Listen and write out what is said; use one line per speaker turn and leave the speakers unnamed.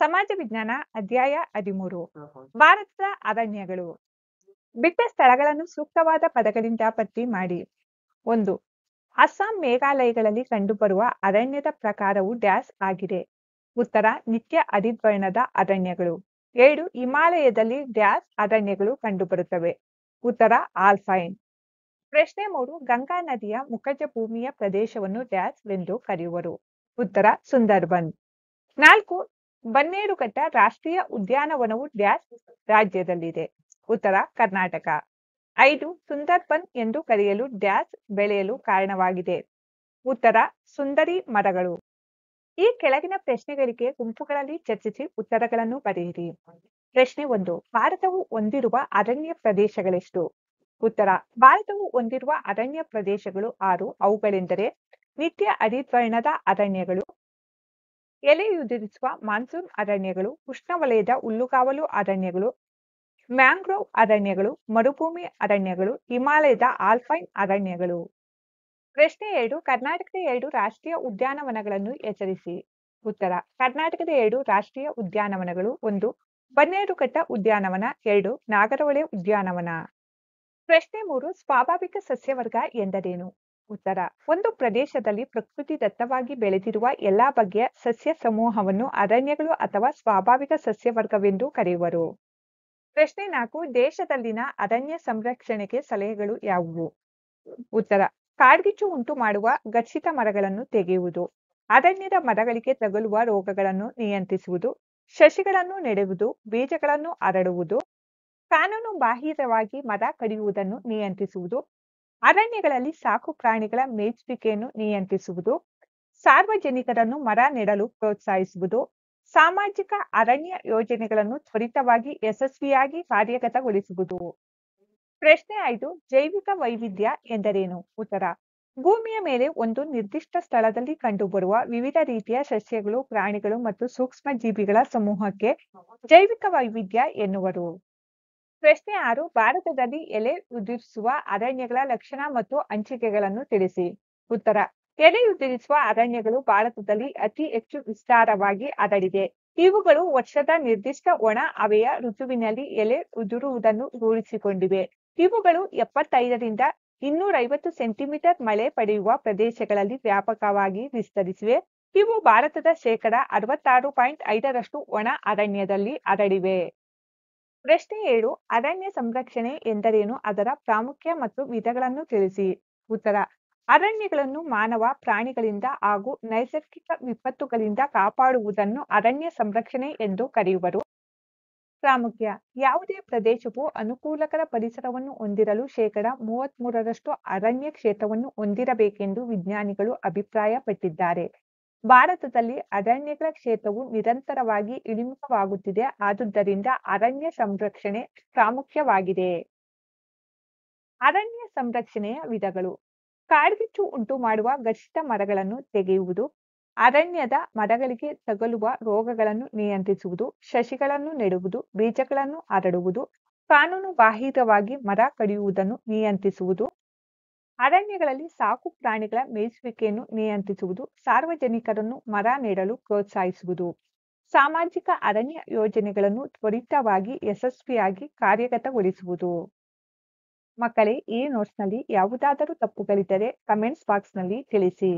ಸಮಾಜ ವಿಜ್ಞಾನ ಅಧ್ಯಾಯ 13 ಭಾರತದ ಅರಣ್ಯಗಳು. ಬಿಟ್ಟ ಸ್ಥಳಗಳನ್ನು ಸೂಕ್ತವಾದ ಪದಗಳಿಂದ ಪಟ್ಟಿ ಮಾಡಿ. 1. ಅಸ್ಸಾಂ ಮೇಘಾಲಯಗಳಲ್ಲಿ ಕಂಡುಬರುವ ಅರಣ್ಯದ ಪ್ರಕಾರವು ಡ್ಯಾಶ್ ಆಗಿದೆ. ಉತ್ತರ ನಿತ್ಯ ಹರಿದ್ವರ್ಣದ ಅರಣ್ಯಗಳು. 2. ಹಿಮಾಲಯದಲ್ಲಿ ಡ್ಯಾಶ್ ಅರಣ್ಯಗಳು ಕಂಡುಬರುತ್ತವೆ. ಉತ್ತರ ಆಲ್ಪೈನ್. ಪ್ರಶ್ನೆ 3. ಗಂಗಾ ನದಿಯ ಮುಖಜ ಭೂಮಿಯ ಪ್ರದೇಶವನ್ನು ಡ್ಯಾಶ್ ಎಂದು ಕರೆಯುವರು. ಉತ್ತರ ಸುಂದರ್ಬನ್. 4. ಬನ್ನೇರುಘಟ್ಟ ರಾಷ್ಟ್ರೀಯ ಉದ್ಯಾನವನವು ಡ್ಯಾಶ್ ರಾಜ್ಯದಲ್ಲಿದೆ. ಉತ್ತರ ಕರ್ನಾಟಕ. 5. ಸುಂದರ್ಬನ್ ಎಂದು ಕರೆಯಲು ಡ್ಯಾಶ್ ಬೆಳೆಯಲು ಕಾರಣವಾಗಿದೆ. ಉತ್ತರ ಸುಂದರಿ ಮರಗಳು. ಈ ಕೆಳಗಿನ ಪ್ರಶ್ನೆಗಳಿಗೆ ಗುಂಪುಗಳಲ್ಲಿ ಚರ್ಚಿಸಿ ಉತ್ತರಗಳನ್ನು ಬರೆಯಿರಿ. ಪ್ರಶ್ನೆ 1. ಭಾರತವು ಹೊಂದಿರುವ ಅರಣ್ಯ ಪ್ರದೇಶಗಳೆಷ್ಟು? ಉತ್ತರ ಭಾರತವು ಹೊಂದಿರುವ ಅರಣ್ಯ ಪ್ರದೇಶಗಳು 6. ಅವುಗಳೆಂದರೆ ನಿತ್ಯ ಹರಿದ್ವರ್ಣದ ಅರಣ್ಯಗಳು, ಎಲೆಯುದುರಿಸುವ ಮಾನ್ಸೂನ್ ಅರಣ್ಯಗಳು, ಉಷ್ಣವಲಯದ ಹುಲ್ಲುಗಾವಲು ಅರಣ್ಯಗಳು, ಮ್ಯಾಂಗ್ರೋವ್ ಅರಣ್ಯಗಳು, ಮರುಭೂಮಿ ಅರಣ್ಯಗಳು, ಹಿಮಾಲಯದ ಆಲ್ಪೈನ್ ಅರಣ್ಯಗಳು. ಪ್ರಶ್ನೆ 2. ಕರ್ನಾಟಕದ 2 ರಾಷ್ಟ್ರೀಯ ಉದ್ಯಾನವನಗಳನ್ನು ಹೆಸರಿಸಿ. ಉತ್ತರ ಕರ್ನಾಟಕದ 2 ರಾಷ್ಟ್ರೀಯ ಉದ್ಯಾನವನಗಳು 1. ಬನ್ನೇರುಘಟ್ಟ ಉದ್ಯಾನವನ, 2. ನಾಗರಹೊಳೆ ಉದ್ಯಾನವನ. ಪ್ರಶ್ನೆ 3. ಸ್ವಾಭಾವಿಕ ಸಸ್ಯವರ್ಗ ಎಂದರೇನು? ಉತ್ತರ ಒಂದು ಪ್ರದೇಶದಲ್ಲಿ ಪ್ರಕೃತಿ ದತ್ತವಾಗಿ ಬೆಳೆದಿರುವ ಎಲ್ಲಾ ಬಗೆಯ ಸಸ್ಯ ಸಮೂಹವನ್ನು ಅರಣ್ಯಗಳು ಅಥವಾ ಸ್ವಾಭಾವಿಕ ಸಸ್ಯವರ್ಗವೆಂದು ಕರೆಯುವರು. ಪ್ರಶ್ನೆ 4. ದೇಶದಲ್ಲಿನ ಅರಣ್ಯ ಸಂರಕ್ಷಣೆಗೆ ಸಲಹೆಗಳು ಯಾವುವು? ಉತ್ತರ ಕಾಡ್ಗಿಚ್ಚು ಉಂಟು ಮಾಡುವ ಘರ್ಷಿತ ಮರಗಳನ್ನು ತೆಗೆಯುವುದು, ಅರಣ್ಯದ ಮರಗಳಿಗೆ ತಗುಲುವ ರೋಗಗಳನ್ನು ನಿಯಂತ್ರಿಸುವುದು, ಸಸಿಗಳನ್ನು ನೆಡುವುದು, ಬೀಜಗಳನ್ನು ಹರಡುವುದು, ಕಾನೂನು ಬಾಹಿರವಾಗಿ ಮರ ಕಡಿಯುವುದನ್ನು ನಿಯಂತ್ರಿಸುವುದು, ಅರಣ್ಯಗಳಲ್ಲಿ ಸಾಕು ಪ್ರಾಣಿಗಳ ಮೇಯಿಸುವಿಕೆಯನ್ನು ನಿಯಂತ್ರಿಸುವುದು, ಸಾರ್ವಜನಿಕರನ್ನು ಮರ ನೆಡಲು ಪ್ರೋತ್ಸಾಹಿಸುವುದು, ಸಾಮಾಜಿಕ ಅರಣ್ಯ ಯೋಜನೆಗಳನ್ನು ತ್ವರಿತವಾಗಿ ಯಶಸ್ವಿಯಾಗಿ ಕಾರ್ಯಗತಗೊಳಿಸುವುದು. ಪ್ರಶ್ನೆ 5. ಜೈವಿಕ ವೈವಿಧ್ಯ ಎಂದರೇನು? ಉತ್ತರ ಭೂಮಿಯ ಮೇಲೆ ಒಂದು ನಿರ್ದಿಷ್ಟ ಸ್ಥಳದಲ್ಲಿ ಕಂಡುಬರುವ ವಿವಿಧ ರೀತಿಯ ಸಸ್ಯಗಳು, ಪ್ರಾಣಿಗಳು ಮತ್ತು ಸೂಕ್ಷ್ಮ ಜೀವಿಗಳ ಸಮೂಹಕ್ಕೆ ಜೈವಿಕ ವೈವಿಧ್ಯ ಎನ್ನುವರು. ಪ್ರಶ್ನೆ 6. ಭಾರತದಲ್ಲಿ ಎಲೆ ಉದುರಿಸುವ ಅರಣ್ಯಗಳ ಲಕ್ಷಣ ಮತ್ತು ಹಂಚಿಕೆಗಳನ್ನು ತಿಳಿಸಿ. ಉತ್ತರ ಎಲೆಯುದುರಿಸುವ ಅರಣ್ಯಗಳು ಭಾರತದಲ್ಲಿ ಅತಿ ಹೆಚ್ಚು ವಿಸ್ತಾರವಾಗಿ ಹರಡಿದೆ. ಇವುಗಳು ವರ್ಷದ ನಿರ್ದಿಷ್ಟ ಒಣ ಹವೆಯ ಋತುವಿನಲ್ಲಿ ಎಲೆ ಉದುರುವುದನ್ನು ರೂಢಿಸಿಕೊಂಡಿವೆ. ಇವುಗಳು 75 ರಿಂದ 250 ಸೆಂಟಿಮೀಟರ್ ಮಳೆ ಪಡೆಯುವ ಪ್ರದೇಶಗಳಲ್ಲಿ ವ್ಯಾಪಕವಾಗಿ ವಿಸ್ತರಿಸಿವೆ. ಇವು ಭಾರತದ ಶೇಕಡ 66.5% ಒಣ ಅರಣ್ಯದಲ್ಲಿ ಹರಡಿವೆ. ಪ್ರಶ್ನೆ 7. ಅರಣ್ಯ ಸಂರಕ್ಷಣೆ ಎಂದರೇನು? ಅದರ ಪ್ರಾಮುಖ್ಯ ಮತ್ತು ವಿಧಗಳನ್ನು ತಿಳಿಸಿ. ಉತ್ತರ ಅರಣ್ಯಗಳನ್ನು ಮಾನವ, ಪ್ರಾಣಿಗಳಿಂದ ಹಾಗೂ ನೈಸರ್ಗಿಕ ವಿಪತ್ತುಗಳಿಂದ ಕಾಪಾಡುವುದನ್ನು ಅರಣ್ಯ ಸಂರಕ್ಷಣೆ ಎಂದು ಕರೆಯುವರು. ಪ್ರಾಮುಖ್ಯ: ಯಾವುದೇ ಪ್ರದೇಶವು ಅನುಕೂಲಕರ ಪರಿಸರವನ್ನು ಹೊಂದಿರಲು ಶೇಕಡ 33% ಅರಣ್ಯ ಕ್ಷೇತ್ರವನ್ನು ಹೊಂದಿರಬೇಕೆಂದು ವಿಜ್ಞಾನಿಗಳು ಅಭಿಪ್ರಾಯಪಟ್ಟಿದ್ದಾರೆ. ಭಾರತದಲ್ಲಿ ಅರಣ್ಯಗಳ ಕ್ಷೇತ್ರವು ನಿರಂತರವಾಗಿ ಇಳಿಮುಖವಾಗುತ್ತಿದೆ. ಆದುದರಿಂದ ಅರಣ್ಯ ಸಂರಕ್ಷಣೆ ಪ್ರಾಮುಖ್ಯವಾಗಿದೆ. ಅರಣ್ಯ ಸಂರಕ್ಷಣೆಯ ವಿಧಗಳು: ಕಾಡ್ಗಿಚ್ಚು ಉಂಟು ಮಾಡುವ ಘರ್ಷಿತ ಮರಗಳನ್ನು ತೆಗೆಯುವುದು, ಅರಣ್ಯದ ಮರಗಳಿಗೆ ತಗುಲುವ ರೋಗಗಳನ್ನು ನಿಯಂತ್ರಿಸುವುದು, ಸಸಿಗಳನ್ನು ನೆಡುವುದು, ಬೀಜಗಳನ್ನು ಹರಡುವುದು, ಕಾನೂನು ಬಾಹಿರವಾಗಿ ಮರ ಕಡಿಯುವುದನ್ನು ನಿಯಂತ್ರಿಸುವುದು, ಅರಣ್ಯಗಳಲ್ಲಿ ಸಾಕು ಪ್ರಾಣಿಗಳ ಮೇಯಿಸುವಿಕೆಯನ್ನು ನಿಯಂತ್ರಿಸುವುದು, ಸಾರ್ವಜನಿಕರನ್ನು ಮರ ನೆಡಲು ಪ್ರೋತ್ಸಾಹಿಸುವುದು, ಸಾಮಾಜಿಕ ಅರಣ್ಯ ಯೋಜನೆಗಳನ್ನು ತ್ವರಿತವಾಗಿ ಯಶಸ್ವಿಯಾಗಿ ಕಾರ್ಯಗತಗೊಳಿಸುವುದು. ಮಕ್ಕಳೇ, ಈ ನೋಟ್ಸ್ನಲ್ಲಿ ಯಾವುದಾದರೂ ತಪ್ಪುಗಳಿದ್ದರೆ ಕಮೆಂಟ್ಸ್ ಬಾಕ್ಸ್ನಲ್ಲಿ ತಿಳಿಸಿ.